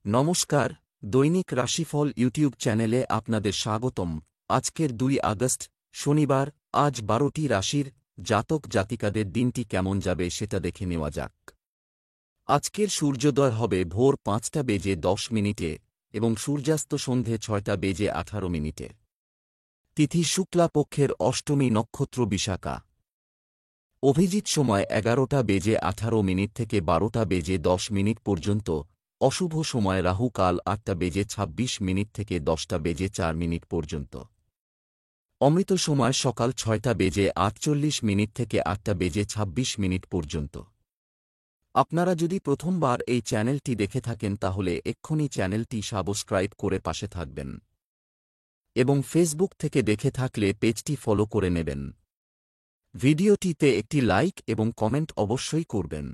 নমস্কার, দৈনিক রাশিফল ইউটিউব চ্যানেলে আপনাদের স্বাগতম। আজকের 2 আগস্ট শনিবার। আজ 12টি রাশির জাতক জাতিকাদের দিনটি কেমন যাবে সেটা দেখে নেওয়া যাক। আজকের সূর্যোদয় হবে ভোর 5:10 এবং সূর্যাস্ত সন্ধে 6:18। তিথি শুক্লা পক্ষের অষ্টমী, নক্ষত্র বিশাখা। অভিজিৎ সময় 11:18 থেকে 12:10 পর্যন্ত। অশুভ সময় রাহু কাল 8:26 থেকে 10:04 পর্যন্ত। অমৃত সময় সকাল 6:48 থেকে 8:26 পর্যন্ত। আপনারা যদি প্রথমবার এই চ্যানেলটি দেখে থাকেন তাহলে এক্ষুনি চ্যানেলটি সাবস্ক্রাইব করে পাশে থাকবেন এবং ফেসবুক থেকে দেখে থাকলে পেজটি ফলো করে নেবেন। ভিডিওটিতে একটি লাইক এবং কমেন্ট অবশ্যই করবেন।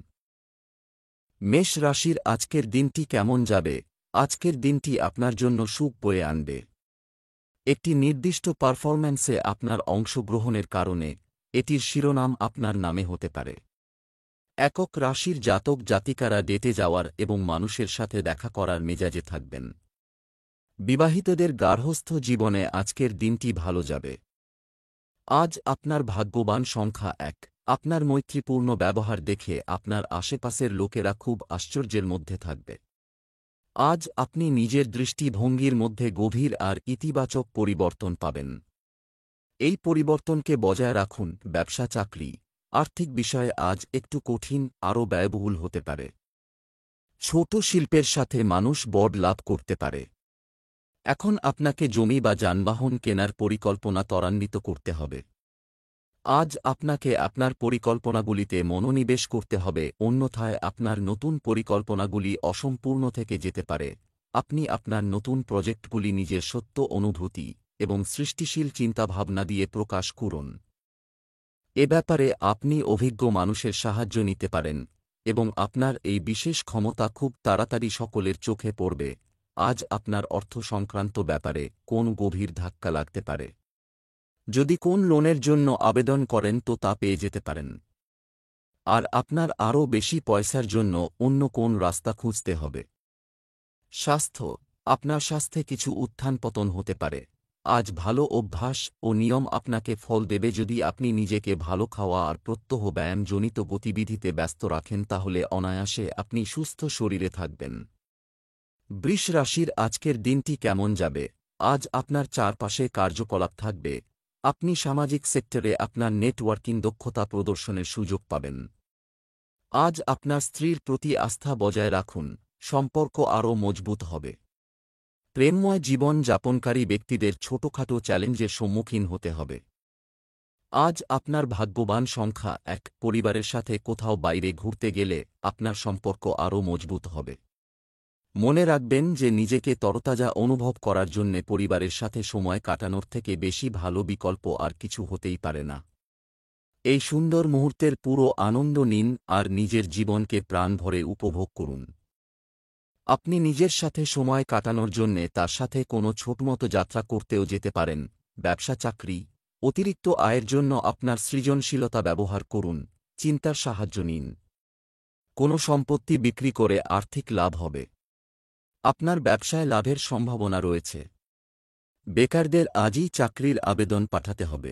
মেষ রাশির আজকের দিনটি কেমন যাবে? আজকের দিনটি আপনার জন্য সুখ বয়ে আনবে। একটি নির্দিষ্ট পারফরম্যান্সে আপনার অংশগ্রহণের কারণে এটির শিরোনাম আপনার নামে হতে পারে। একক রাশির জাতক জাতিকারা ডেটে যাওয়ার এবং মানুষের সাথে দেখা করার মেজাজে থাকবেন। বিবাহিতদের গার্হস্থ্য জীবনে আজকের দিনটি ভালো যাবে। আজ আপনার ভাগ্যবান সংখ্যা 1। আপনার মৈত্রীপূর্ণ ব্যবহার দেখে আপনার আশেপাশের লোকেরা খুব আশ্চর্যের মধ্যে থাকবে। আজ আপনি নিজের দৃষ্টিভঙ্গির মধ্যে গভীর আর ইতিবাচক পরিবর্তন পাবেন। এই পরিবর্তনকে বজায় রাখুন। ব্যবসা, চাকরি, আর্থিক বিষয়ে আজ একটু কঠিন, আরও ব্যয়বহুল হতে পারে। ছোট শিল্পের সাথে মানুষ বড় লাভ করতে পারে। এখন আপনাকে জমি বা যানবাহন কেনার পরিকল্পনা ত্বরান্বিত করতে হবে। আজ আপনাকে আপনার পরিকল্পনাগুলিতে মনোনিবেশ করতে হবে, অন্যথায় আপনার নতুন পরিকল্পনাগুলি অসম্পূর্ণ থেকে যেতে পারে। আপনি আপনার নতুন প্রজেক্টগুলি নিজের সত্য অনুভূতি এবং সৃষ্টিশীল চিন্তাভাবনা দিয়ে প্রকাশ করুন। এ ব্যাপারে আপনি অভিজ্ঞ মানুষের সাহায্য নিতে পারেন এবং আপনার এই বিশেষ ক্ষমতা খুব তাড়াতাড়ি সকলের চোখে পড়বে। আজ আপনার অর্থ সংক্রান্ত ব্যাপারে কোন গভীর ধাক্কা লাগতে পারে। যদি কোন লোনের জন্য আবেদন করেন তো তা পেয়ে যেতে পারেন। আর আপনার আরও বেশি পয়সার জন্য অন্য কোন রাস্তা খুঁজতে হবে। স্বাস্থ্য, আপনার স্বাস্থ্যে কিছু উত্থান পতন হতে পারে। আজ ভালো অভ্যাস ও নিয়ম আপনাকে ফল দেবে। যদি আপনি নিজেকে ভালো খাওয়া আর প্রত্যহ ব্যায়ামজনিত গতিবিধিতে ব্যস্ত রাখেন তাহলে অনায়াসে আপনি সুস্থ শরীরে থাকবেন। বৃষ রাশির আজকের দিনটি কেমন যাবে? আজ আপনার চারপাশে কার্যকলাপ থাকবে। আপনি সামাজিক সেক্টরে আপনার নেটওয়ার্কিং দক্ষতা প্রদর্শনের সুযোগ পাবেন। আজ আপনার স্ত্রীর প্রতি আস্থা বজায় রাখুন, সম্পর্ক আরও মজবুত হবে। প্রেমময় জীবন যাপনকারী ব্যক্তিদের ছোটখাটো চ্যালেঞ্জের সম্মুখীন হতে হবে। আজ আপনার ভাগ্যবান সংখ্যা 1। পরিবারের সাথে কোথাও বাইরে ঘুরতে গেলে আপনার সম্পর্ক আরও মজবুত হবে। মনে রাখবেন যে নিজেকে তরতাজা অনুভব করার জন্যে পরিবারের সাথে সময় কাটানোর থেকে বেশি ভালো বিকল্প আর কিছু হতেই পারে না। এই সুন্দর মুহূর্তের পুরো আনন্দ নিন আর নিজের জীবনকে প্রাণ ভরে উপভোগ করুন। আপনি নিজের সাথে সময় কাটানোর জন্যে তার সাথে কোনো ছোটমতো যাত্রা করতেও যেতে পারেন। ব্যবসা, চাকরি, অতিরিক্ত আয়ের জন্য আপনার সৃজনশীলতা ব্যবহার করুন। চিন্তার সাহায্য নিন। কোনো সম্পত্তি বিক্রি করে আর্থিক লাভ হবে। আপনার ব্যবসায় লাভের সম্ভাবনা রয়েছে। বেকারদের আজই চাকরির আবেদন পাঠাতে হবে।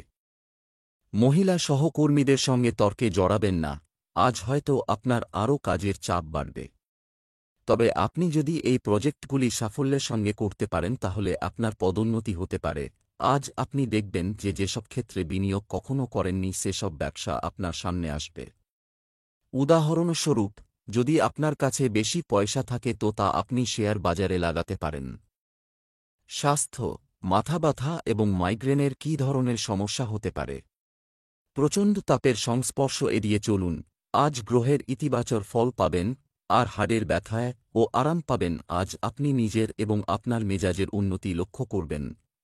মহিলা সহকর্মীদের সঙ্গে তর্কে জড়াবেন না। আজ হয়তো আপনার আরও কাজের চাপ বাড়বে। তবে আপনি যদি এই প্রজেক্টগুলি সাফল্যের সঙ্গে করতে পারেন তাহলে আপনার পদোন্নতি হতে পারে। আজ আপনি দেখবেন যে যেসব ক্ষেত্রে বিনিয়োগ কখনও করেননি সেসব ব্যবসা আপনার সামনে আসবে। উদাহরণস্বরূপ, যদি আপনার কাছে বেশি পয়সা থাকে তো তা আপনি শেয়ার বাজারে লাগাতে পারেন। স্বাস্থ্য, মাথা ব্যথা এবং মাইগ্রেনের কী ধরনের সমস্যা হতে পারে? প্রচণ্ড তাপের সংস্পর্শ এড়িয়ে চলুন। আজ গ্রহের ইতিবাচক ফল পাবেন আর হাড়ের ব্যথায় ও আরাম পাবেন। আজ আপনি নিজের এবং আপনার মেজাজের উন্নতি লক্ষ্য করবেন।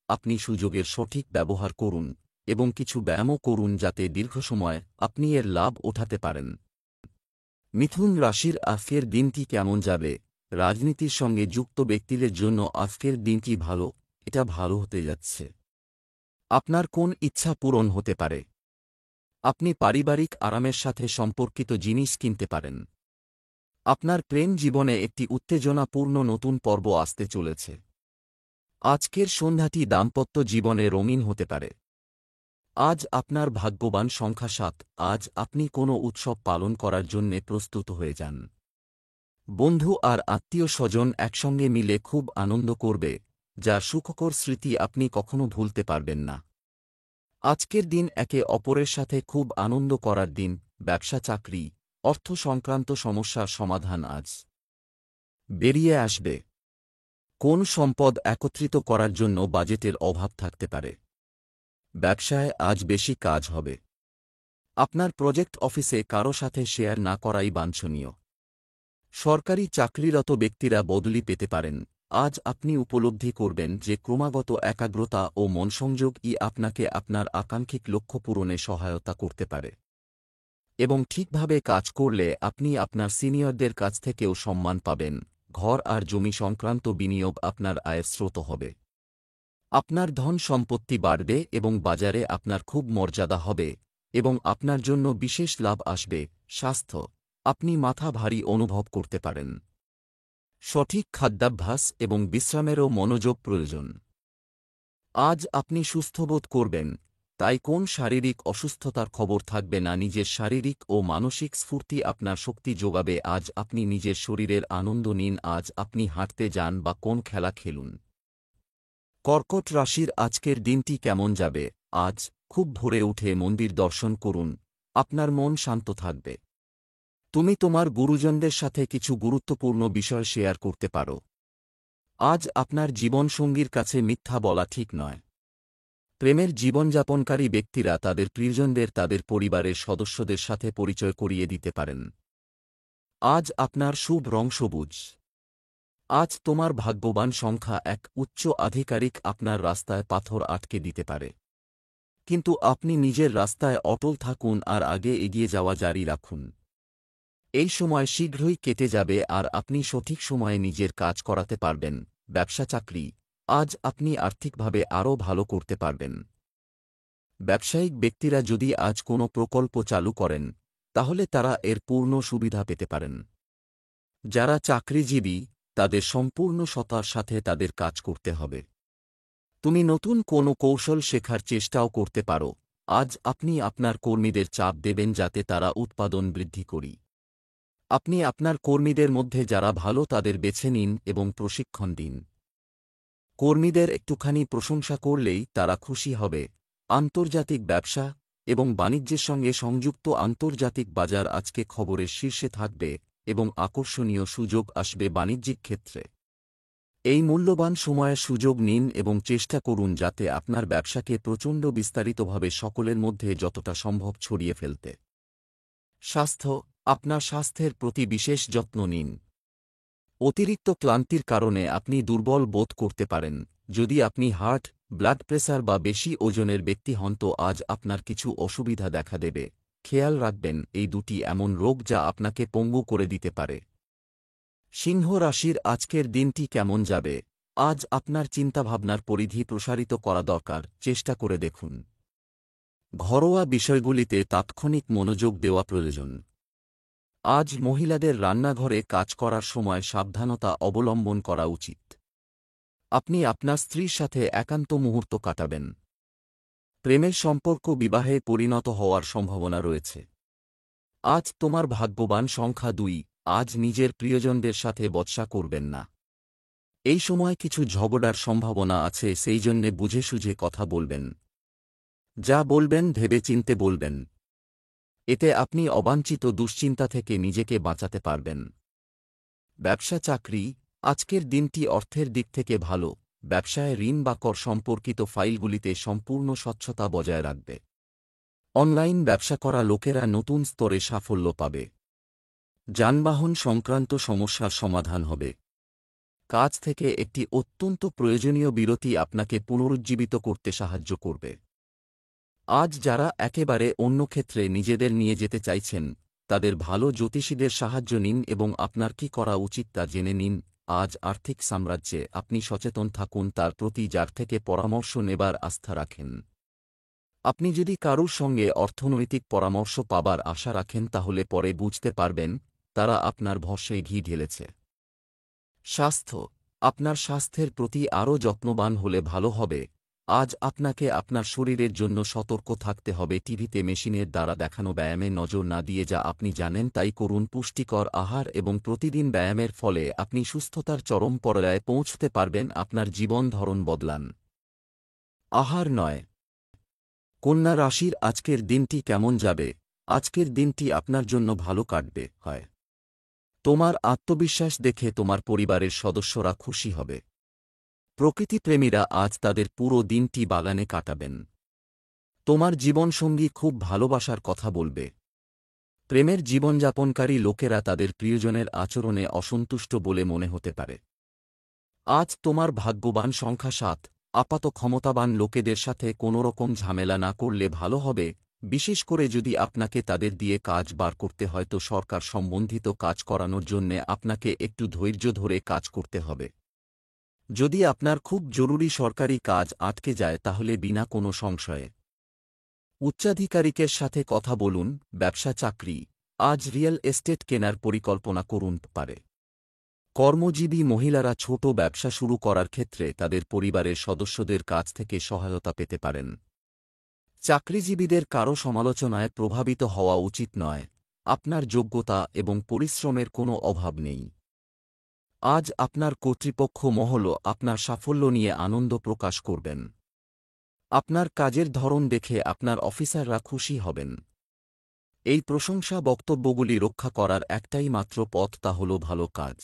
আপনি সুযোগের সঠিক ব্যবহার করুন এবং কিছু ব্যায়ামও করুন যাতে দীর্ঘ সময় আপনি এর লাভ ওঠাতে পারেন। মিথুন রাশির আজকের দিনটি কেমন যাবে? রাজনীতির সঙ্গে যুক্ত ব্যক্তিদের জন্য আজকের দিনটি ভালো। এটা ভালো হতে যাচ্ছে। আপনার কোন ইচ্ছা পূরণ হতে পারে? আপনি পারিবারিক আরামের সাথে সম্পর্কিত জিনিস কিনতে পারেন। আপনার প্রেম জীবনে একটি উত্তেজনাপূর্ণ নতুন পর্ব আসতে চলেছে। আজকের সন্ধ্যাটি দাম্পত্য জীবনে রঙিন হতে পারে। আজ আপনার ভাগ্যবান সংখ্যা ৭। আজ আপনি কোনো উৎসব পালন করার জন্যে প্রস্তুত হয়ে যান। বন্ধু আর আত্মীয় স্বজন একসঙ্গে মিলে খুব আনন্দ করবে, যা সুখকর স্মৃতি আপনি কখনো ভুলতে পারবেন না। আজকের দিন একে অপরের সাথে খুব আনন্দ করার দিন। ব্যবসা চাকরি, অর্থ সংক্রান্ত সমস্যার সমাধান আজ বেরিয়ে আসবে। কোন সম্পদ একত্রিত করার জন্য বাজেটের অভাব থাকতে পারে। ব্যবসায় আজ বেশি কাজ হবে। আপনার প্রজেক্ট অফিসে কারো সাথে শেয়ার না করাই বাঞ্ছনীয়। সরকারি চাকরিরত ব্যক্তিরা বদলি পেতে পারেন। আজ আপনি উপলব্ধি করবেন যে ক্রমাগত একাগ্রতা ও মনসংযোগই আপনাকে আপনার আকাঙ্ক্ষিক লক্ষ্য পূরণে সহায়তা করতে পারে, এবং ঠিকভাবে কাজ করলে আপনি আপনার সিনিয়রদের কাছ থেকেও সম্মান পাবেন। ঘর আর জমি সংক্রান্ত বিনিয়োগ আপনার আয়ের স্রোত হবে। আপনার ধন সম্পত্তি বাড়বে এবং বাজারে আপনার খুব মর্যাদা হবে, এবং আপনার জন্য বিশেষ লাভ আসবে। স্বাস্থ্য, আপনি মাথা ভারী অনুভব করতে পারেন। সঠিক খাদ্যাভ্যাস এবং বিশ্রামেরও মনোযোগ প্রয়োজন। আজ আপনি সুস্থবোধ করবেন, তাই কোন শারীরিক অসুস্থতার খবর থাকবে না। নিজের শারীরিক ও মানসিক স্ফূর্তি আপনার শক্তি যোগাবে। আজ আপনি নিজের শরীরের আনন্দ নিন। আজ আপনি হাঁটতে যান বা কোন খেলা খেলুন। কর্কট রাশির আজকের দিনটি কেমন যাবে। আজ খুব ভোরে উঠে মন্দির দর্শন করুন, আপনার মন শান্ত থাকবে। তুমি তোমার গুরুজনদের সাথে কিছু গুরুত্বপূর্ণ বিষয় শেয়ার করতে পারো। আজ আপনার জীবনসঙ্গীর কাছে মিথ্যা বলা ঠিক নয়। প্রেমের জীবনযাপনকারী ব্যক্তিরা তাদের প্রিয়জনদের তাদের পরিবারের সদস্যদের সাথে পরিচয় করিয়ে দিতে পারেন। আজ আপনার শুভ রং সবুজ। আজ তোমার ভাগ্যবান সংখ্যা ১। উচ্চ আধিকারিক আপনার রাস্তায় পাথর আটকে দিতে পারে, কিন্তু আপনি নিজের রাস্তায় অটল থাকুন আর আগে এগিয়ে যাওয়া জারি রাখুন। এই সময় শীঘ্রই কেটে যাবে আর আপনি সঠিক সময়ে নিজের কাজ করাতে পারবেন। ব্যবসা চাকরি, আজ আপনি আর্থিকভাবে আরও ভালো করতে পারবেন। ব্যবসায়িক ব্যক্তিরা যদি আজ কোনো প্রকল্প চালু করেন, তাহলে তারা এর পূর্ণ সুবিধা পেতে পারেন। যারা চাকরিজীবী, তাদের সম্পূর্ণ সততার সাথে তাদের কাজ করতে হবে। তুমি নতুন কোনো কৌশল শেখার চেষ্টাও করতে পারো। আজ আপনি আপনার কর্মীদের চাপ দেবেন যাতে তারা উৎপাদন বৃদ্ধি করি। আপনি আপনার কর্মীদের মধ্যে যারা ভালো তাদের বেছে নিন এবং প্রশিক্ষণ দিন। কর্মীদের একটুখানি প্রশংসা করলেই তারা খুশি হবে। আন্তর্জাতিক ব্যবসা এবং বাণিজ্যের সঙ্গে সংযুক্ত আন্তর্জাতিক বাজার আজকে খবরের শীর্ষে থাকবে এবং আকর্ষণীয় সুযোগ আসবে বাণিজ্যিক ক্ষেত্রে। এই মূল্যবান সময়ের সুযোগ নিন এবং চেষ্টা করুন যাতে আপনার ব্যবসাকে প্রচণ্ড বিস্তারিতভাবে সকলের মধ্যে যতটা সম্ভব ছড়িয়ে ফেলতে। স্বাস্থ্য, আপনার স্বাস্থ্যের প্রতি বিশেষ যত্ন নিন। অতিরিক্ত ক্লান্তির কারণে আপনি দুর্বল বোধ করতে পারেন। যদি আপনি হার্ট, ব্লাড প্রেসার বা বেশি ওজনের ব্যক্তি হন তো আজ আপনার কিছু অসুবিধা দেখা দেবে। খেয়াল রাখবেন, এই দুটি এমন রোগ যা আপনাকে পঙ্গু করে দিতে পারে। সিংহ রাশির আজকের দিনটি কেমন যাবে। আজ আপনার চিন্তাভাবনার পরিধি প্রসারিত করা দরকার, চেষ্টা করে দেখুন। ঘরোয়া বিষয়গুলিতে তাৎক্ষণিক মনোযোগ দেওয়া প্রয়োজন। আজ মহিলাদের রান্নাঘরে কাজ করার সময় সাবধানতা অবলম্বন করা উচিত। আপনি আপনার স্ত্রীর সাথে একান্ত মুহূর্ত কাটাবেন। প্রেমের সম্পর্ক বিবাহে পরিণত হওয়ার সম্ভাবনা রয়েছে। আজ তোমার ভাগ্যবান সংখ্যা ২। আজ নিজের প্রিয়জনদের সাথে বচসা করবেন না। এই সময় কিছু ঝগড়ার সম্ভাবনা আছে, সেই জন্যে বুঝে সুঝে কথা বলবেন। যা বলবেন ভেবেচিন্তে বলবেন। এতে আপনি অবাঞ্ছিত দুশ্চিন্তা থেকে নিজেকে বাঁচাতে পারবেন। ব্যবসা চাকরি, আজকের দিনটি অর্থের দিক থেকে ভালো। ব্যবসায় ঋণ বা কর সম্পর্কিত ফাইলগুলিতে সম্পূর্ণ স্বচ্ছতা বজায় রাখবে। অনলাইন ব্যবসা করা লোকেরা নতুন স্তরে সাফল্য পাবে। যানবাহন সংক্রান্ত সমস্যার সমাধান হবে। কাজ থেকে একটি অত্যন্ত প্রয়োজনীয় বিরতি আপনাকে পুনরুজ্জীবিত করতে সাহায্য করবে। আজ যারা একেবারে অন্য ক্ষেত্রে নিজেদের নিয়ে যেতে চাইছেন, তাদের ভালো জ্যোতিষীদের সাহায্য নিন এবং আপনার কি করা উচিত তা জেনে নিন। আজ আর্থিক সাম্রাজ্যে আপনি সচেতন থাকুন তার প্রতি, যার থেকে পরামর্শ নেবার আস্থা রাখেন। আপনি যদি কারুর সঙ্গে অর্থনৈতিক পরামর্শ পাবার আশা রাখেন তাহলে পরে বুঝতে পারবেন তারা আপনার ভরসায় ঘি ঢেলেছে। স্বাস্থ্য, আপনার স্বাস্থ্যের প্রতি আরও যত্নবান হলে ভালো হবে। আজ আপনাকে আপনার শরীরের জন্য সতর্ক থাকতে হবে। টিভিতে মেশিনের দ্বারা দেখানো ব্যায়ামে নজর না দিয়ে যা আপনি জানেন তাই করুন। পুষ্টিকর আহার এবং প্রতিদিন ব্যায়ামের ফলে আপনি সুস্থতার চরম পর্যায়ে পৌঁছতে পারবেন। আপনার জীবন ধরন বদলান। আহার নয়। কন্যা রাশির আজকের দিনটি কেমন যাবে? আজকের দিনটি আপনার জন্য ভালো কাটবে হয়। তোমার আত্মবিশ্বাস দেখে তোমার পরিবারের সদস্যরা খুশি হবে। প্রকৃতিপ্রেমীরা আজ তাদের পুরো দিনটি বাগানে কাটাবেন। তোমার জীবনসঙ্গী খুব ভালোবাসার কথা বলবে। প্রেমের জীবনযাপনকারী লোকেরা তাদের প্রিয়জনের আচরণে অসন্তুষ্ট বলে মনে হতে পারে। আজ তোমার ভাগ্যবান সংখ্যা 7। আপাত ক্ষমতাবান লোকেদের সাথে কোনোরকম ঝামেলা না করলে ভালো হবে, বিশেষ করে যদি আপনাকে তাদের দিয়ে কাজ বার করতে হয় তো সরকার সম্বন্ধিত কাজ করানোর জন্যে আপনাকে একটু ধৈর্য ধরে কাজ করতে হবে। যদি আপনার খুব জরুরি সরকারি কাজ আটকে যায় তাহলে বিনা কোনো সংশয়ে উচ্চাধিকারিকের সাথে কথা বলুন। ব্যবসা চাকরি, আজ রিয়েল এস্টেট কেনার পরিকল্পনা করুন পারে। কর্মজীবী মহিলারা ছোট ব্যবসা শুরু করার ক্ষেত্রে তাদের পরিবারের সদস্যদের কাছ থেকে সহায়তা পেতে পারেন। চাকরিজীবীদের কারও সমালোচনায় প্রভাবিত হওয়া উচিত নয়। আপনার যোগ্যতা এবং পরিশ্রমের কোনো অভাব নেই। আজ আপনার কর্তৃপক্ষ মহল আপনার সাফল্য নিয়ে আনন্দ প্রকাশ করবেন। আপনার কাজের ধরন দেখে আপনার অফিসাররা খুশি হবেন। এই প্রশংসা বক্তব্যগুলি রক্ষা করার একটাই মাত্র পথ, তা হল ভালো কাজ।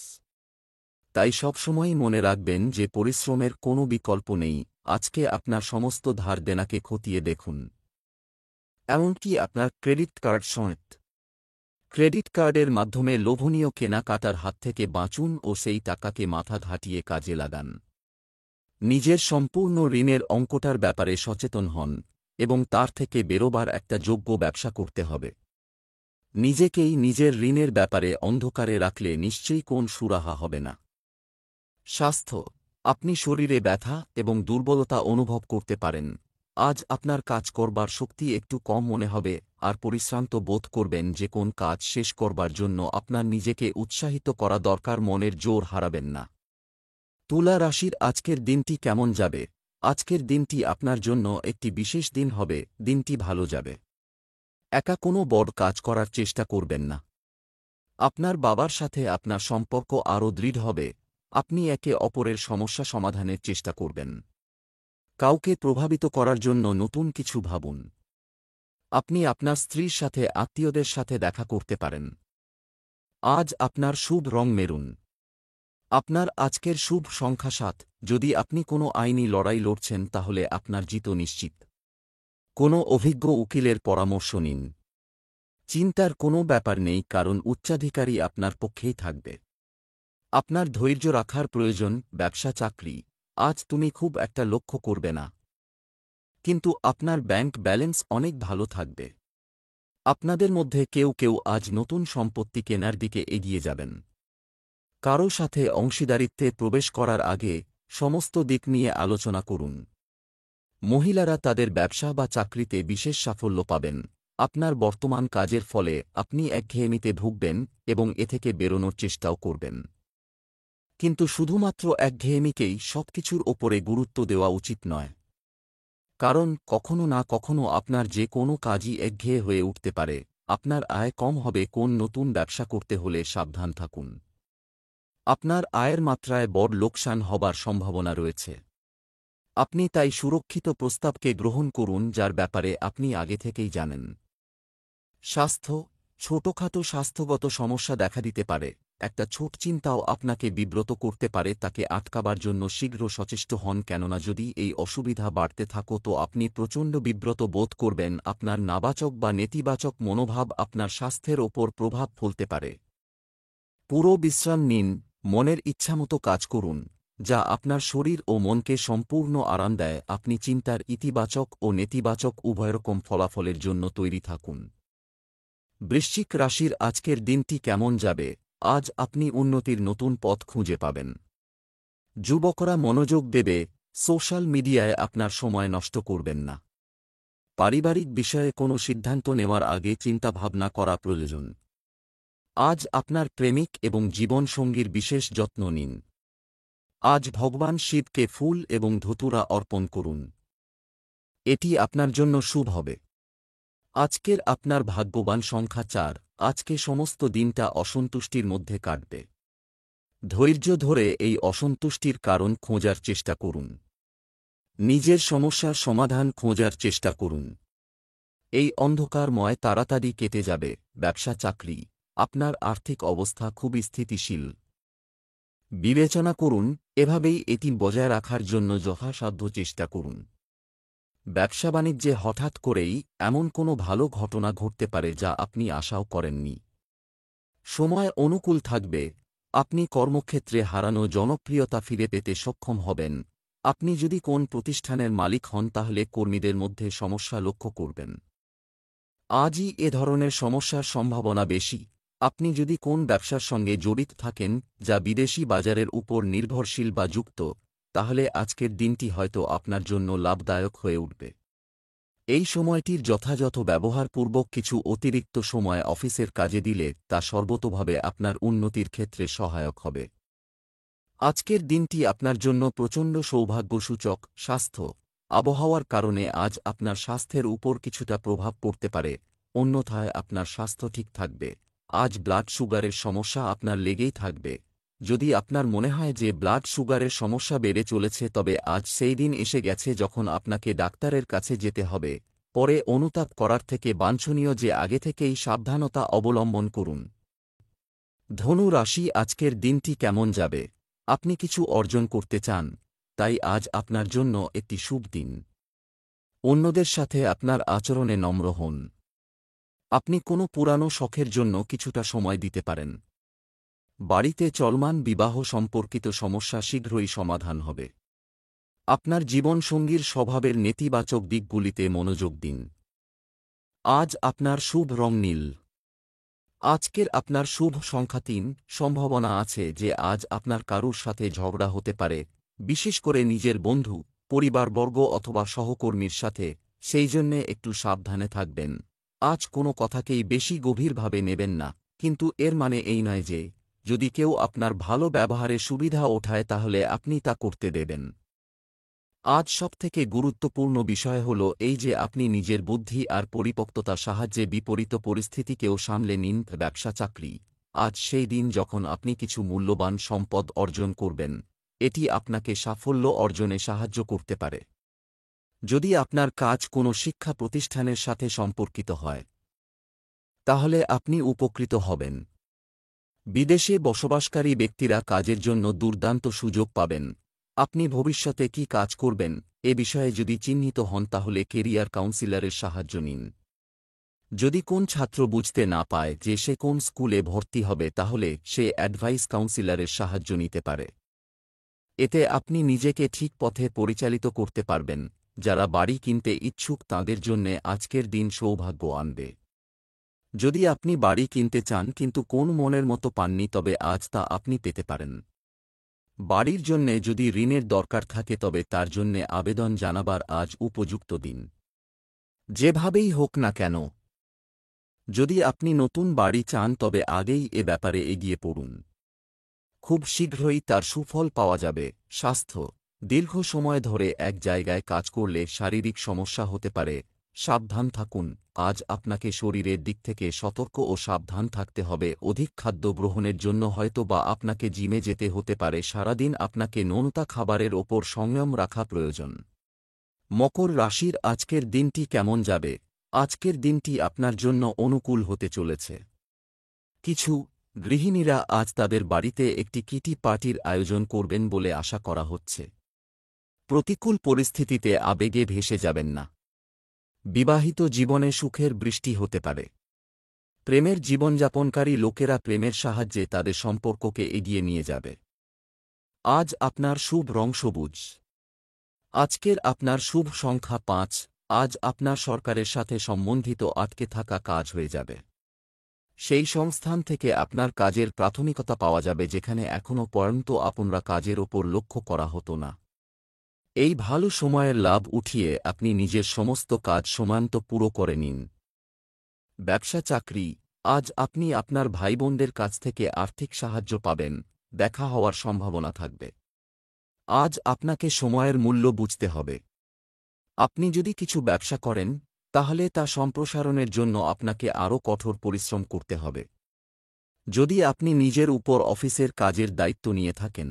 তাই সবসময়ই মনে রাখবেন যে পরিশ্রমের কোনো বিকল্প নেই। আজকে আপনার সমস্ত ধার দেনাকে খতিয়ে দেখুন। এমনকি আপনার ক্রেডিট কার্ড সমেত। ক্রেডিট কার্ডের মাধ্যমে লোভনীয় কেনাকাটার হাত থেকে বাঁচুন ও সেই টাকাকে মাথা ঘাটিয়ে কাজে লাগান। নিজের সম্পূর্ণ ঋণের অঙ্কটার ব্যাপারে সচেতন হন এবং তার থেকে বেরোবার একটা যোগ্য ব্যবসা করতে হবে। নিজেকেই নিজের ঋণের ব্যাপারে অন্ধকারে রাখলে নিশ্চয়ই কোন সুরাহা হবে না। স্বাস্থ্য, আপনি শরীরে ব্যথা এবং দুর্বলতা অনুভব করতে পারেন। আজ আপনার কাজ করবার শক্তি একটু কম মনে হবে আর পরিশ্রান্ত বোধ করবেন। যে কোন কাজ শেষ করবার জন্য আপনার নিজেকে উৎসাহিত করা দরকার। মনের জোর হারাবেন না। তুলা রাশির আজকের দিনটি কেমন যাবে? আজকের দিনটি আপনার জন্য একটি বিশেষ দিন হবে। দিনটি ভালো যাবে। একা কোনো বড় কাজ করার চেষ্টা করবেন না। আপনার বাবার সাথে আপনার সম্পর্ক আরও দৃঢ় হবে। আপনি একে অপরের সমস্যা সমাধানের চেষ্টা করবেন। কাউকে প্রভাবিত করার জন্য নতুন কিছু ভাবুন। আপনি আপনার স্ত্রীর সাথে আত্মীয়দের সাথে দেখা করতে পারেন। আজ আপনার শুভ রং মেরুন। আপনার আজকের শুভ সংখ্যা 7। যদি আপনি কোনো আইনি লড়াই লড়ছেন তাহলে আপনার জিত নিশ্চিত। কোনো অভিজ্ঞ উকিলের পরামর্শ নিন। চিন্তার কোনো ব্যাপার নেই, কারণ উচ্চাধিকারী আপনার পক্ষেই থাকবে। আপনার ধৈর্য রাখার প্রয়োজন। ব্যবসা চাকরি, আজ তুমি খুব একটা লক্ষ্য করবে না, কিন্তু আপনার ব্যাংক ব্যালেন্স অনেক ভালো থাকবে। আপনাদের মধ্যে কেউ কেউ আজ নতুন সম্পত্তি কেনার দিকে এগিয়ে যাবেন। কারও সাথে অংশীদারিত্বে প্রবেশ করার আগে সমস্ত দিক নিয়ে আলোচনা করুন। মহিলারা তাদের ব্যবসা বা চাকরিতে বিশেষ সাফল্য পাবেন। আপনার বর্তমান কাজের ফলে আপনি একঘেয়েমিতে ভুগবেন এবং এ থেকে বেরোনোর চেষ্টাও করবেন। কিন্তু শুধুমাত্র একঘেয়েমিকেই সবকিছুর ওপরে গুরুত্ব দেওয়া উচিত নয়, কারণ কখনো না কখনো আপনার যে কোনো কাজই একঘেয়ে হয়ে উঠতে পারে। আপনার আয় কম হবে। কোন নতুন ব্যবসা করতে হলে সাবধান থাকুন। আপনার আয়ের মাত্রায় বড় লোকসান হবার সম্ভাবনা রয়েছে। আপনি তাই সুরক্ষিত প্রস্তাবকে গ্রহণ করুন যার ব্যাপারে আপনি আগে থেকেই জানেন। স্বাস্থ্য, ছোটখাটো স্বাস্থ্যগত সমস্যা দেখা দিতে পারে। একটা ছোট চিন্তাও আপনাকে বিব্রত করতে পারে। তাকে আটকাবার জন্য শীঘ্র সচেষ্ট হন, কেননা যদি এই অসুবিধা বাড়তে থাকো তো আপনি প্রচণ্ড বিব্রত বোধ করবেন। আপনার নাবাচক বা নেতিবাচক মনোভাব আপনার স্বাস্থ্যের ওপর প্রভাব ফেলতে পারে। পুরো বিশ্রাম নিন, মনের ইচ্ছামতো কাজ করুন, যা আপনার শরীর ও মনকে সম্পূর্ণ আরাম দেয়। আপনি চিন্তার ইতিবাচক ও নেতিবাচক উভয়রকম ফলাফলের জন্য তৈরি থাকুন। বৃশ্চিক রাশির আজকের দিনটি কেমন যাবে? আজ আপনি উন্নতির নতুন পথ খুঁজে পাবেন। যুবকরা মনোযোগ দেবে। সোশ্যাল মিডিয়ায় আপনার সময় নষ্ট করবেন না। পারিবারিক বিষয়ে কোনো সিদ্ধান্ত নেওয়ার আগে চিন্তাভাবনা করা প্রয়োজন। আজ আপনার প্রেমিক এবং জীবনসঙ্গীর বিশেষ যত্ন নিন। আজ ভগবান শিবকে ফুল এবং ধতুরা অর্পণ করুন। এটি আপনার জন্য শুভ হবে। আজকের আপনার ভাগ্যবান সংখ্যা 4। আজকে সমস্ত দিনটা অসন্তুষ্টির মধ্যে কাটবে। ধৈর্য ধরে এই অসন্তুষ্টির কারণ খোঁজার চেষ্টা করুন। নিজের সমস্যার সমাধান খোঁজার চেষ্টা করুন। এই অন্ধকারময় তাড়াতাড়ি কেটে যাবে। ব্যবসা চাকরি, আপনার আর্থিক অবস্থা খুবই স্থিতিশীল। বিবেচনা করুন, এভাবেই এটি বজায় রাখার জন্য যথাসাধ্য চেষ্টা করুন। ব্যবসা বাণিজ্যে হঠাৎ করেই এমন কোনো ভালো ঘটনা ঘটতে পারে যা আপনি আশাও করেননি। সময় অনুকূল থাকবে। আপনি কর্মক্ষেত্রে হারানো জনপ্রিয়তা ফিরে পেতে সক্ষম হবেন। আপনি যদি কোন প্রতিষ্ঠানের মালিক হন তাহলে কর্মীদের মধ্যে সমস্যা লক্ষ্য করবেন। আজই এ ধরনের সমস্যার সম্ভাবনা বেশি। আপনি যদি কোন ব্যবসার সঙ্গে জড়িত থাকেন যা বিদেশি বাজারের উপর নির্ভরশীল বা যুক্ত, তাহলে আজকের দিনটি হয়তো আপনার জন্য লাভদায়ক হয়ে উঠবে। এই সময়টির যথাযথ ব্যবহারপূর্বক কিছু অতিরিক্ত সময় অফিসের কাজে দিলে তা সর্বতোভাবে আপনার উন্নতির ক্ষেত্রে সহায়ক হবে। আজকের দিনটি আপনার জন্য প্রচণ্ড সৌভাগ্যসূচক। স্বাস্থ্য, আবহাওয়ার কারণে আজ আপনার স্বাস্থ্যের উপর কিছুটা প্রভাব পড়তে পারে, অন্যথায় আপনার স্বাস্থ্য ঠিক থাকবে। আজ ব্লাড সুগারের সমস্যা আপনার লেগেই থাকবে। যদি আপনার মনে হয় যে ব্লাড সুগারের সমস্যা বেড়ে চলেছে, তবে আজ সেই দিন এসে গেছে যখন আপনাকে ডাক্তারের কাছে যেতে হবে। পরে অনুতাপ করার থেকে বাঞ্ছনীয় যে আগে থেকেই সাবধানতা অবলম্বন করুন। ধনু রাশি, আজকের দিনটি কেমন যাবে? আপনি কিছু অর্জন করতে চান, তাই আজ আপনার জন্য একটি শুভ দিন। অন্যদের সাথে আপনার আচরণে নম্র হন। আপনি কোনো পুরানো শখের জন্য কিছুটা সময় দিতে পারেন। বাড়িতে চলমান বিবাহ সম্পর্কিত সমস্যা শীঘ্রই সমাধান হবে। আপনার জীবনসঙ্গীর স্বভাবের নেতিবাচক দিকগুলিতে মনোযোগ দিন। আজ আপনার শুভ রং নীল। আজকের আপনার শুভ সংখ্যা 3। সম্ভাবনা আছে যে আজ আপনার কারুর সাথে ঝগড়া হতে পারে, বিশেষ করে নিজের বন্ধু, পরিবারবর্গ অথবা সহকর্মীর সাথে। সেই জন্যে একটু সাবধানে থাকবেন। আজ কোনো কথাকেই বেশি গভীরভাবে নেবেন না, কিন্তু এর মানে এই নয় যে যদি কেউ আপনার ভালো ব্যবহারে সুবিধা ওঠায় তাহলে আপনি তা করতে দেবেন। আজ সবথেকে গুরুত্বপূর্ণ বিষয় হল এই যে আপনি নিজের বুদ্ধি আর পরিপক্বতার সাহায্যে বিপরীত পরিস্থিতিকেও সামলে নিন। ব্যবসা চাকরি, আজ সেই দিন যখন আপনি কিছু মূল্যবান সম্পদ অর্জন করবেন। এটি আপনাকে সাফল্য অর্জনে সাহায্য করতে পারে। যদি আপনার কাজ কোনো শিক্ষা প্রতিষ্ঠানের সাথে সম্পর্কিত হয়, তাহলে আপনি উপকৃত হবেন। বিদেশে বসবাসকারী ব্যক্তিরা কাজের জন্য দুর্দান্ত সুযোগ পাবেন। আপনি ভবিষ্যতে কি কাজ করবেন এ বিষয়ে যদি চিহ্নিত হন তাহলে কেরিয়ার কাউন্সিলরের সাহায্য নিন। যদি কোন ছাত্র বুঝতে না পায় যে সে কোন স্কুলে ভর্তি হবে, তাহলে সে অ্যাডভাইস কাউন্সিলরের সাহায্য নিতে পারে। এতে আপনি নিজেকে ঠিক পথে পরিচালিত করতে পারবেন। যারা বাড়ি কিনতে ইচ্ছুক তাঁদের জন্যে আজকের দিন সৌভাগ্য আনবে। যদি আপনি বাড়ি কিনতে চান কিন্তু কোন মনের মতো পাননি, তবে আজ তা আপনি পেতে পারেন। বাড়ির জন্যে যদি ঋণের দরকার থাকে তবে তার জন্যে আবেদন জানাবার আজ উপযুক্ত দিন। যেভাবেই হোক না কেন, যদি আপনি নতুন বাড়ি চান তবে আগেই এ ব্যাপারে এগিয়ে পড়ুন। খুব শীঘ্রই তার সুফল পাওয়া যাবে। স্বাস্থ্য, দীর্ঘ সময় ধরে এক জায়গায় কাজ করলে শারীরিক সমস্যা হতে পারে। সাবধান থাকুন। আজ আপনাকে শরীরের দিক থেকে সতর্ক ও সাবধান থাকতে হবে। অধিক খাদ্য গ্রহণের জন্য হয়তো বা আপনাকে জিমে যেতে হতে পারে। সারাদিন আপনাকে নোনতা খাবারের ওপর সংযম রাখা প্রয়োজন। মকর রাশির, আজকের দিনটি কেমন যাবে? আজকের দিনটি আপনার জন্য অনুকূল হতে চলেছে। কিছু গৃহিণীরা আজ তাদের বাড়িতে একটি কিটি পার্টির আয়োজন করবেন বলে আশা করা হচ্ছে। প্রতিকূল পরিস্থিতিতে আবেগে ভেসে যাবেন না। বিবাহিত জীবনে সুখের বৃষ্টি হতে পারে। প্রেমের জীবনযাপনকারী লোকেরা প্রেমের সাহায্যে তাদের সম্পর্ককে এগিয়ে নিয়ে যাবে। আজ আপনার শুভ রং সবুজ। আজকের আপনার শুভ সংখ্যা 5। আজ আপনার সরকারের সাথে সম্বন্ধিত আটকে থাকা কাজ হয়ে যাবে। সেই সংস্থান থেকে আপনার কাজের প্রাথমিকতা পাওয়া যাবে যেখানে এখনও পর্যন্ত আপনারা কাজের ওপর লক্ষ্য করা হতো না। এই ভালো সময়ের লাভ উঠিয়ে আপনি নিজের সমস্ত কাজ সময়মতো পুরো করে নিন। ব্যবসা চাকরি, আজ আপনি আপনার ভাইবোনদের কাছ থেকে আর্থিক সাহায্য পাবেন, দেখা হওয়ার সম্ভাবনা থাকবে। আজ আপনাকে সময়ের মূল্য বুঝতে হবে। আপনি যদি কিছু ব্যবসা করেন, তাহলে তা সম্প্রসারণের জন্য আপনাকে আরও কঠোর পরিশ্রম করতে হবে। যদি আপনি নিজের উপর অফিসের কাজের দায়িত্ব নিয়ে থাকেন,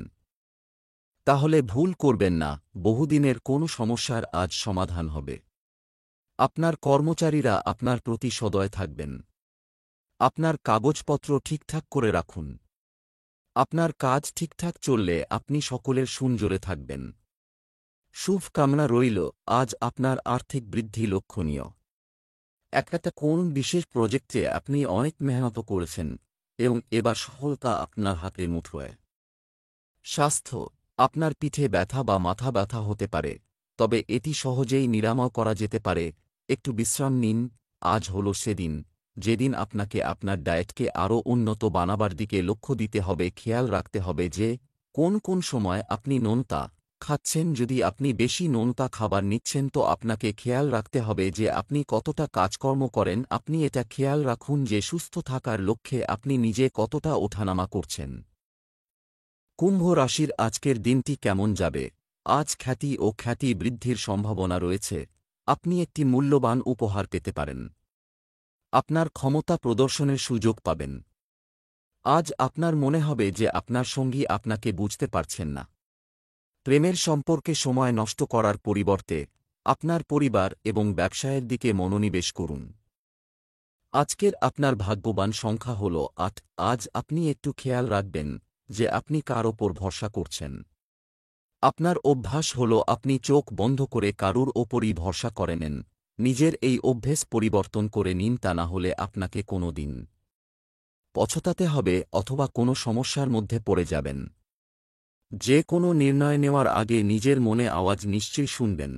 তাহলে ভুল করবেন না, বহুদিনের কোনো সমস্যার আজ সমাধান হবে। আপনার কর্মচারীরা আপনার প্রতি সদয় থাকবেন। আপনার কাগজপত্র ঠিকঠাক করে রাখুন। আপনার কাজ ঠিকঠাক চললে আপনি সকলের সুনজরে থাকবেন। শুভ কামনা রইল, আজ আপনার আর্থিক বৃদ্ধি লক্ষণীয়। একটা কোন বিশেষ প্রজেক্টে আপনি অনেক মেহনত করেছেন এবং এবার সফলতা আপনার হাতের মুঠোয়। স্বাস্থ্য, আপনার পিঠে ব্যথা বা মাথা ব্যথা হতে পারে, তবে এটি সহজেই নিরাময় করা যেতে পারে। একটু বিশ্রাম নিন। আজ হল সেদিন যেদিন আপনাকে আপনার ডায়েটকে আরও উন্নত বানাবার দিকে লক্ষ্য দিতে হবে। খেয়াল রাখতে হবে যে কোন কোন সময় আপনি নোনতা খাচ্ছেন। যদি আপনি বেশি নোনতা খাবার নিচ্ছেন তো আপনাকে খেয়াল রাখতে হবে যে আপনি কতটা কাজকর্ম করেন। আপনি এটা খেয়াল রাখুন যে সুস্থ থাকার লক্ষ্যে আপনি নিজে কতটা ওঠানামা করছেন। কুম্ভ রাশির আজকের দিনটি কেমন যাবে? আজ খ্যাতি ও খ্যাতি বৃদ্ধির সম্ভাবনা রয়েছে। আপনি একটি মূল্যবান উপহার পেতে পারেন। আপনার ক্ষমতা প্রদর্শনের সুযোগ পাবেন। আজ আপনার মনে হবে যে আপনার সঙ্গী আপনাকে বুঝতে পারছেন না। প্রেমের সম্পর্কে সময় নষ্ট করার পরিবর্তে আপনার পরিবার এবং ব্যবসায়ের দিকে মনোনিবেশ করুন। আজকের আপনার ভাগ্যবান সংখ্যা হল ৮। আজ আপনি একটু খেয়াল রাখবেন যে আপনি কার ওপর ভরসা করছেন। আপনার অভ্যাস হল আপনি চোখ বন্ধ করে কারুর ওপরই ভরসা করে নেন। নিজের এই অভ্যেস পরিবর্তন করে নিন, তা না হলে আপনাকে কোনো দিন পছতাতে হবে অথবা কোনো সমস্যার মধ্যে পড়ে যাবেন। যে কোনো নির্ণয় নেওয়ার আগে নিজের মনে আওয়াজ নিশ্চয়ই শুনবেন।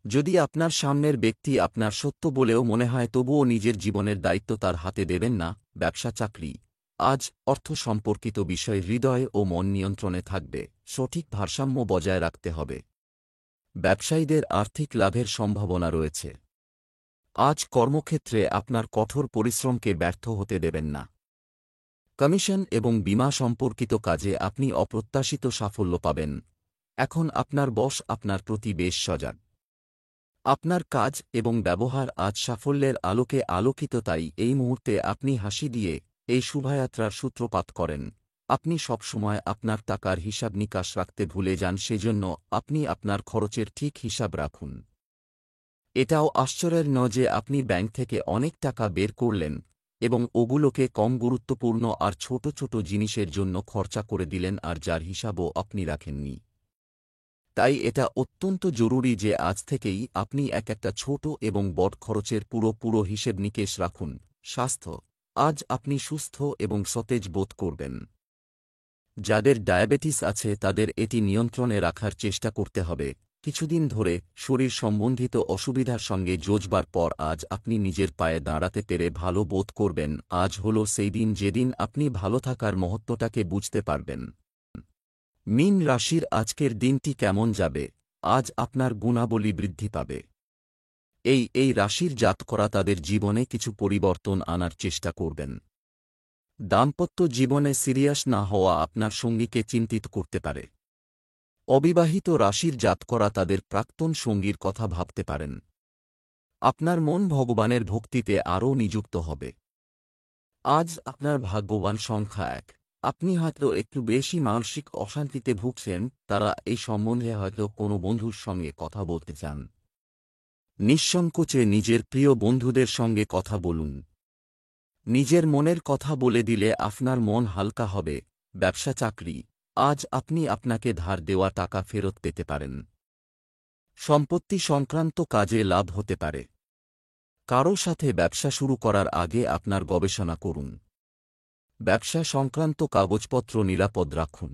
যদি আপনার সামনের ব্যক্তি আপনার সত্য বলেও মনে হয়, তবুও নিজের জীবনের দায়িত্ব তার হাতে দেবেন না। ব্যবসা চাকরি, আজ অর্থ সম্পর্কিত বিষয় হৃদয় ও মন নিয়ন্ত্রণে থাকবে। সঠিক ভারসাম্য বজায় রাখতে হবে। ব্যবসায়ীদের আর্থিক লাভের সম্ভাবনা রয়েছে। আজ কর্মক্ষেত্রে আপনার কঠোর পরিশ্রমকে ব্যর্থ হতে দেবেন না। কমিশন এবং বীমা সম্পর্কিত কাজে আপনি অপ্রত্যাশিত সাফল্য পাবেন। এখন আপনার বস আপনার প্রতি বেশ সজাগ। আপনার কাজ এবং ব্যবহার আজ সাফল্যের আলোকে আলোকিত, তাই এই মুহূর্তে আপনি হাসি দিয়ে এই শোভাযাত্রার সূত্রপাত করেন। আপনি সবসময় আপনার টাকার হিসাব নিকাশ রাখতে ভুলে যান, সেজন্য আপনি আপনার খরচের ঠিক হিসাব রাখুন। এটাও আশ্চর্যের নয় যে আপনি ব্যাংক থেকে অনেক টাকা বের করলেন এবং ওগুলোকে কম গুরুত্বপূর্ণ আর ছোট ছোট জিনিসের জন্য খরচা করে দিলেন, আর যার হিসাবও আপনি রাখেননি। তাই এটা অত্যন্ত জরুরি যে আজ থেকেই আপনি একটা ছোট এবং বড় খরচের পুরো হিসেব নিকেশ রাখুন। স্বাস্থ্য, আজ আপনি সুস্থ এবং সতেজ বোধ করবেন। যাদের ডায়াবেটিস আছে তাদের এটি নিয়ন্ত্রণে রাখার চেষ্টা করতে হবে। কিছুদিন ধরে শরীর সম্বন্ধিত অসুবিধার সঙ্গে যুঝবার পর আজ আপনি নিজের পায়ে দাঁড়াতে পেরে ভালো বোধ করবেন। আজ হল সেই দিন যেদিন আপনি ভালো থাকার মহত্বটাকে বুঝতে পারবেন। মীন রাশির আজকের দিনটি কেমন যাবে? আজ আপনার গুণাবলী বৃদ্ধি পাবে। এই রাশির জাতকরা তাদের জীবনে কিছু পরিবর্তন আনার চেষ্টা করবেন। দাম্পত্য জীবনে সিরিয়াস না হওয়া আপনার সঙ্গীকে চিন্তিত করতে পারে। অবিবাহিত রাশির জাতকরা তাদের প্রাক্তন সঙ্গীর কথা ভাবতে পারেন। আপনার মন ভগবানের ভক্তিতে আরও নিযুক্ত হবে। আজ আপনার ভাগ্যবান সংখ্যা ১। আপনি হয়তো একটু বেশি মানসিক অশান্তিতে ভুগছেন, তারা এই সম্বন্ধে হয়তো কোনো বন্ধুর সঙ্গে কথা বলতে চান। নিঃসংকোচে নিজের প্রিয় বন্ধুদের সঙ্গে কথা বলুন। নিজের মনের কথা বলে দিলে আপনার মন হালকা হবে। ব্যবসা চাকরি, আজ আপনি আপনাকে ধার দেওয়া টাকা ফেরত পেতে পারেন। সম্পত্তি সংক্রান্ত কাজে লাভ হতে পারে। কারো সাথে ব্যবসা শুরু করার আগে আপনার গবেষণা করুন। ব্যবসা সংক্রান্ত কাগজপত্র নিরাপদ রাখুন।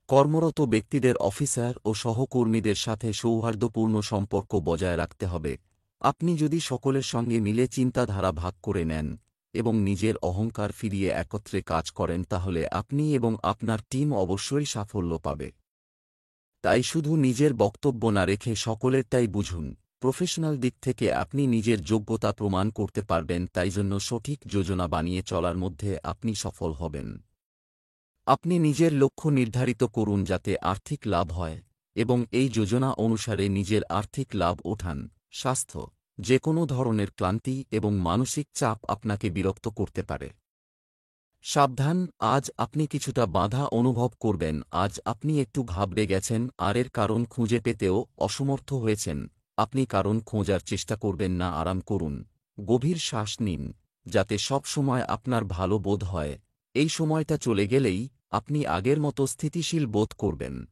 কর্মরত ব্যক্তিদের অফিসার ও সহকর্মীদের সাথে সৌহার্দ্যপূর্ণ সম্পর্ক বজায় রাখতে হবে। আপনি যদি সকলের সঙ্গে মিলে চিন্তাধারা ভাগ করে নেন এবং নিজের অহংকার ফিরিয়ে একত্রে কাজ করেন, তাহলে আপনি এবং আপনার টিম অবশ্যই সাফল্য পাবে। তাই শুধু নিজের বক্তব্য না রেখে সকলেরটাই বুঝুন, প্রফেশনাল দিক থেকে আপনি নিজের যোগ্যতা প্রমাণ করতে পারবেন, তাই জন্য সঠিক যোজনা বানিয়ে চলার মধ্যে আপনি সফল হবেন। আপনি নিজের লক্ষ্য নির্ধারিত করুন যাতে আর্থিক লাভ হয় এবং এই যোজনা অনুসারে নিজের আর্থিক লাভ ওঠান। স্বাস্থ্য, যে কোনো ধরনের ক্লান্তি এবং মানসিক চাপ আপনাকে বিরক্ত করতে পারে। সাবধান, আজ আপনি কিছুটা বাধা অনুভব করবেন। আজ আপনি একটু ঘাবড়ে গেছেন আর এর কারণ খুঁজে পেতেও অসমর্থ হয়েছেন। আপনি কারণ খোঁজার চেষ্টা করবেন না, আরাম করুন। গভীর শ্বাস নিন যাতে সব সময় আপনার ভালো বোধ হয়। এই সময়টা চলে গেলেই আপনি আগের মতো স্থিতিশীল বোধ করবেন।